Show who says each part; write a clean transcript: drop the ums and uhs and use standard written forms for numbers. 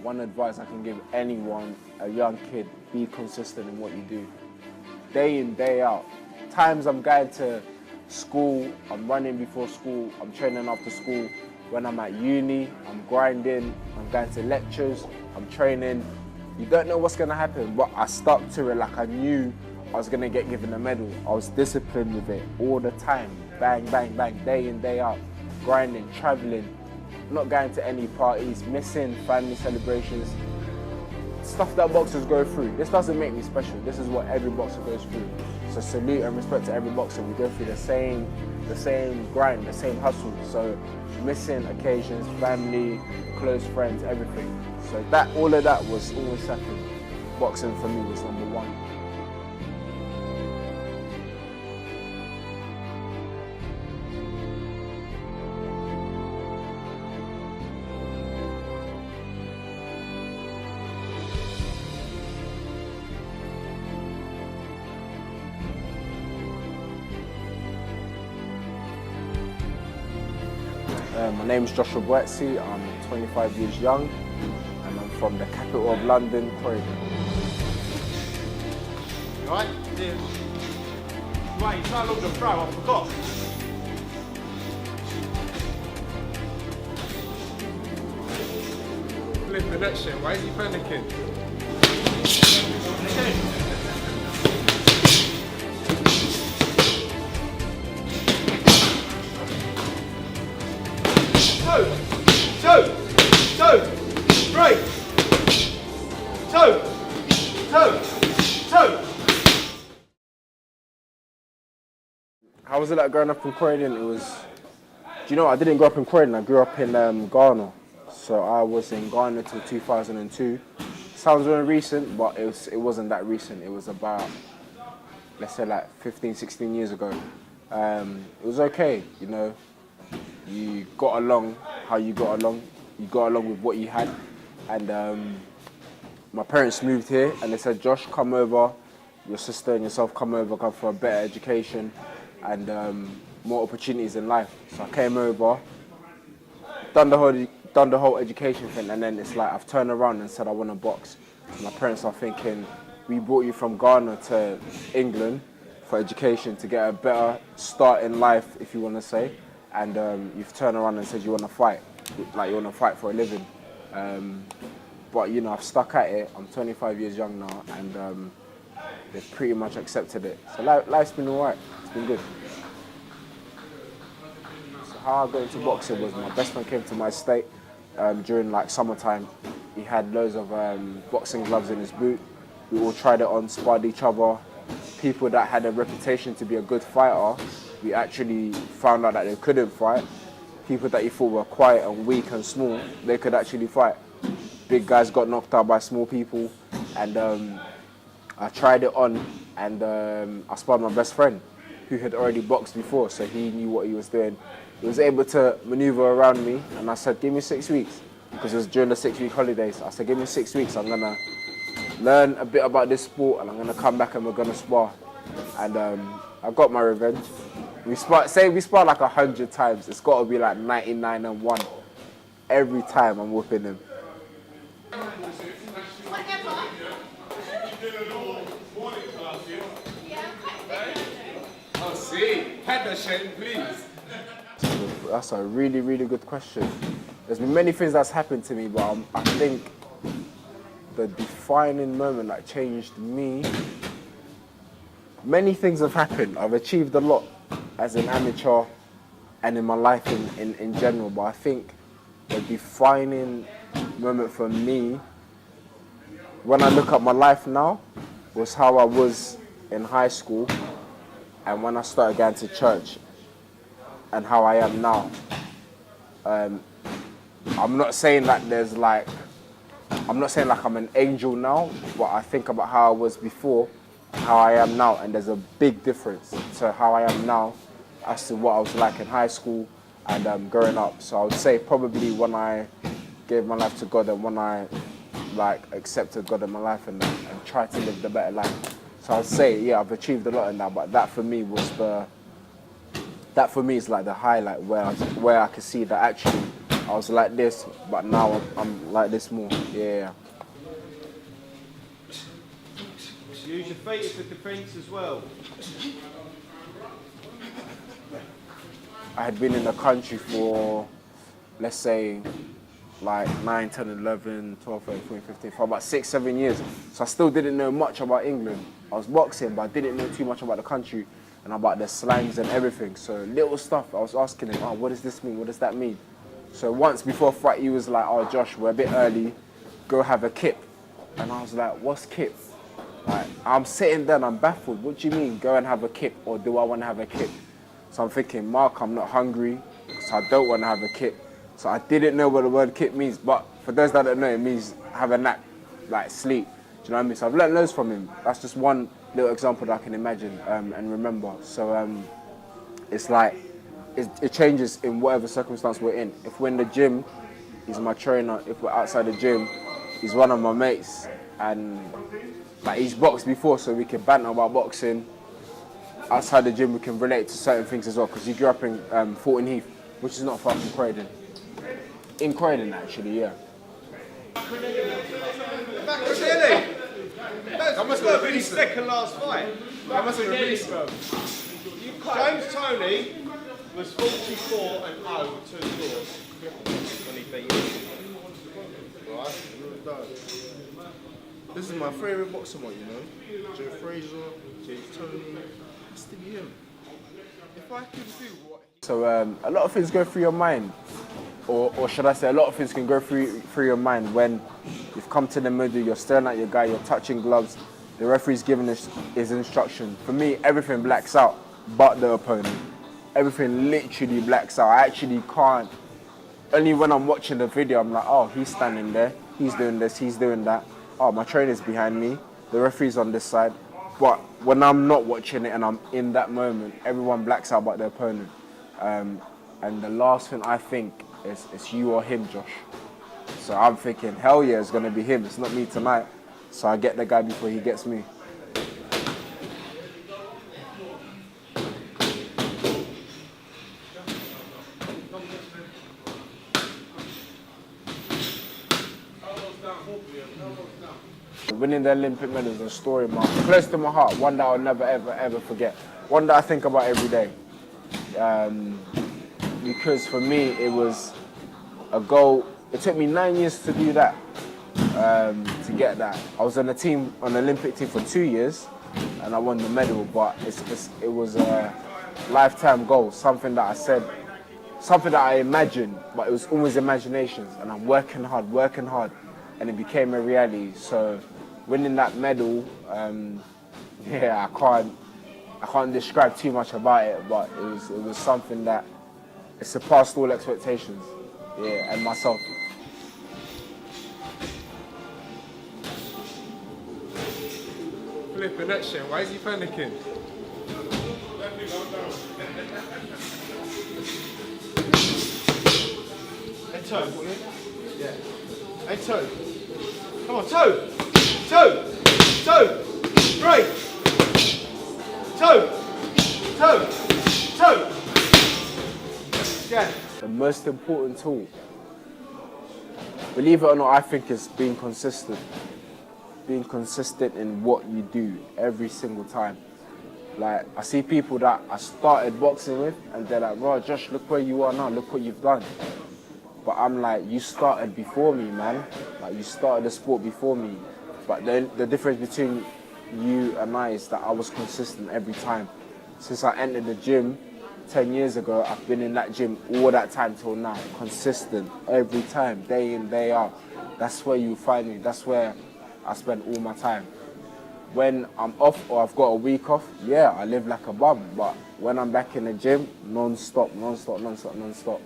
Speaker 1: one advice I can give anyone, a young kid, be consistent in what you do. Day in, day out. Times I'm going to school, I'm running before school, I'm training after school. When I'm at uni, I'm grinding, I'm going to lectures, I'm training. You don't know what's going to happen, but I stuck to it like I knew I was going to get given a medal. I was disciplined with it all the time. Bang, bang, bang, day in, day out. Grinding, traveling, not going to any parties, missing family celebrations. Stuff that boxers go through. This doesn't make me special. This is what every boxer goes through. So salute and respect to every boxer. We go through the same grind, the same hustle. So missing occasions, family, close friends, everything. So all of that was always second. Boxing for me was number one. My name is Joshua Buatsi, I'm 25 years young and I'm from the capital of London, Croydon.
Speaker 2: You alright? Yeah. Right, you can't look the throw, I forgot. Flipping that shit, why is he panicking? Two, three, two.
Speaker 1: How was it like growing up in Croydon? Do you know what? I didn't grow up in Croydon, I grew up in Ghana. So I was in Ghana till 2002. Sounds very recent, but it wasn't that recent. It was about, let's say like 15, 16 years ago. It was okay, you know. You got along how you got along. You got along with what you had. And my parents moved here and they said, Josh, come over. Your sister and yourself come over, come for a better education and more opportunities in life. So I came over, done the whole education thing, and then it's like I've turned around and said I want to box. So my parents are thinking, we brought you from Ghana to England for education to get a better start in life, if you want to say. And you've turned around and said you want to fight, like you want to fight for a living. But you know, I've stuck at it. I'm 25 years young now, and they've pretty much accepted it. So life's been alright. It's been good. So how I got into boxing was my best friend came to my estate during like summertime. He had loads of boxing gloves in his boot. We all tried it on, sparred each other. People that had a reputation to be a good fighter, we actually found out that they couldn't fight. People that you thought were quiet and weak and small, they could actually fight. Big guys got knocked out by small people, and I tried it on, and I sparred my best friend, who had already boxed before, so he knew what he was doing. He was able to maneuver around me, and I said, give me 6 weeks, because it was during the 6-week holidays. I said, give me 6 weeks, I'm gonna learn a bit about this sport, and I'm gonna come back and we're gonna spar. And I got my revenge. We spar like 100 times. It's got to be like 99-1. Every time I'm whooping him.
Speaker 2: Oh, see, Henderson, please.
Speaker 1: That's a really, really good question. There's been many things that's happened to me, but I think the defining moment that changed me. Many things have happened. I've achieved a lot as an amateur and in my life in general, but I think the defining moment for me, when I look at my life now, was how I was in high school and when I started going to church and how I am now. I'm not saying that I'm an angel now, but I think about how I was before, how I am now, and there's a big difference to how I am now as to what I was like in high school and growing up. So I would say probably when I gave my life to God and when I accepted God in my life and tried to live the better life. So I'd say, yeah, I've achieved a lot in that, but that for me is like the highlight where I could see that actually I was like this, but now I'm like this more. Yeah.
Speaker 2: Use your feet for defence as well.
Speaker 1: I had been in the country for, let's say, like 9, 10, 11, 12, 13, 14, 15, for about 6, 7 years. So I still didn't know much about England. I was boxing, but I didn't know too much about the country and about the slangs and everything. So little stuff, I was asking him, oh, what does this mean? What does that mean? So once before fight, he was like, oh, Josh, we're a bit early. Go have a kip. And I was like, what's kip? Like, I'm sitting there and I'm baffled. What do you mean, go and have a kip, or do I want to have a kip? So I'm thinking, Mark, I'm not hungry, so I don't want to have a kip. So I didn't know what the word kip means, but for those that don't know, it means have a nap, like sleep. Do you know what I mean? So I've learned loads from him. That's just one little example that I can imagine and remember. So it's like, it changes in whatever circumstance we're in. If we're in the gym, he's my trainer. If we're outside the gym, he's one of my mates. And like, he's boxed before, so we can banter about boxing. Outside the gym, we can relate to certain things as well, because he grew up in Thornton Heath, which is not far from Croydon. In Croydon, actually, yeah.
Speaker 2: That must have been his second last fight. That must have been released, bro. James Toney was 44-0 with 2 draws when he beat him. Right?
Speaker 3: This is my favourite boxer, you know. Joe Frazier, James Toney. It's to be him. If I could do what.
Speaker 1: So a lot of things go through your mind, or should I say, a lot of things can go through your mind when you've come to the middle, you're staring at your guy, you're touching gloves, the referee's giving his instruction. For me, everything blacks out but the opponent. Everything literally blacks out. I actually can't. Only when I'm watching the video, I'm like, oh, he's standing there, he's doing this, he's doing that. Oh, my trainer's behind me, the referee's on this side. But when I'm not watching it and I'm in that moment, everyone blacks out but the opponent. And the last thing I think is it's you or him, Josh. So I'm thinking, hell yeah, it's going to be him. It's not me tonight. So I get the guy before he gets me. Winning the Olympic medal is a story, man, close to my heart, one that I'll never, ever, ever forget. One that I think about every day. Because for me, it was a goal. It took me 9 years to do that, to get that. I was on the Olympic team for 2 years, and I won the medal, but it was a lifetime goal, something that I said, something that I imagined, but it was always imaginations, and I'm working hard, and it became a reality. So winning that medal, yeah, I can't describe too much about it, but it was something that it surpassed all expectations, yeah, and myself.
Speaker 2: Flipping that shit, why is he panicking? Hey, Toe. Yeah. Hey, Toe. Come on, Toe. Toe. Toe. Straight. Toe. Toe. Toe. Yeah.
Speaker 1: The most important tool, believe it or not, I think is being consistent. Being consistent in what you do every single time. Like, I see people that I started boxing with and they're like, bro, Josh, look where you are now, look what you've done. But I'm like, you started before me, man. Like, you started the sport before me. But then the difference between you and I is that I was consistent every time. Since I entered the gym 10 years ago, I've been in that gym all that time till now. Consistent every time, day in, day out. That's where you find me. That's where I spend all my time. When I'm off or I've got a week off, yeah, I live like a bum. But when I'm back in the gym, non-stop, non-stop, non-stop, non-stop.